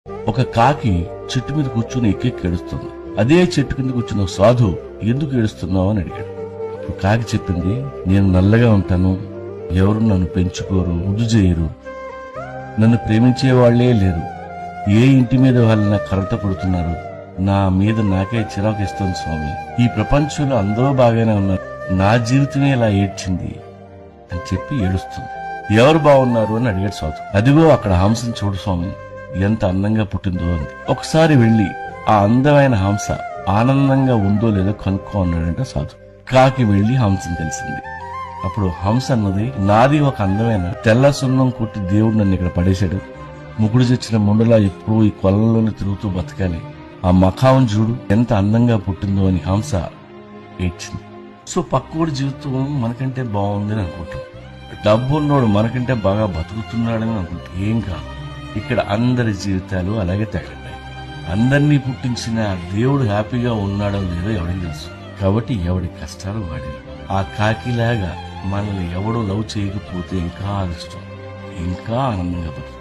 ఒక కాకి చెట్టు మీద కూర్చుని ఎక్కెక్కి ఏడుస్తుంది. అదే చెట్టు కింద కూర్చున్న సాధు ఎందుకు ఏడుస్తున్నావు అని అడిగాడు. అప్పుడు కాకి చెప్పింది, నేను నల్లగా ఉంటాను, ఎవరు నన్ను పెంచుకోరు, ముద్దు చేయరు, నన్ను ప్రేమించే వాళ్లే లేరు, ఏ ఇంటి మీద వాళ్ళ కర్రతో కొడుతున్నారు, నా మీద నాకే చిరాకు ఇస్తుంది స్వామి, ఈ ప్రపంచంలో అందరూ బాగానే ఉన్నారు, నా జీవితమే ఇలా ఏడ్చింది అని చెప్పి ఏడుస్తుంది. ఎవరు బాగున్నారు అని అడిగాడు సాధు. అదిగో అక్కడ హంసను చూడు స్వామి, ఎంత అందంగా పుట్టిందో అంది. ఒకసారి వెళ్లి ఆ అందమైన హంస ఆనందంగా ఉందో లేదో కనుక్కో అన్నాడంట సాధు. కాకి వెళ్లి హంసను కలిసింది. అప్పుడు హంస అన్నది, నాది ఒక అందమైన తెల్ల సున్నం కొట్టి దేవుడు నన్ను ఇక్కడ పడేశాడు, ముగుడు తెచ్చిన ముండలా ఎప్పుడూ ఈ కొలంలోనే తిరుగుతూ బతకాలి, ఆ మఖాం చూడు ఎంత అందంగా పుట్టిందో అని హంస ఏడ్చింది. సో పక్కోడి జీవితం మనకంటే బాగుందని అనుకుంటాం, డబ్బు ఉన్నోడు మనకంటే బాగా బతుకుతున్నాడని అనుకుంటాం. ఏం కాదు, ఇక్కడ అందరి జీవితాలు అలాగే తగలన్నాయి. అందరినీ పుట్టించిన దేవుడు హ్యాపీగా ఉన్నాడో లేదో ఎవరికి తెలుసు. కాబట్టి ఎవడి కష్టాలు వాడి. ఆ కాకిలాగా మనల్ని ఎవడో లవ్ చేయకపోతే ఇంకా అదృష్టం, ఇంకా ఆనందంగా బతుకుతాం.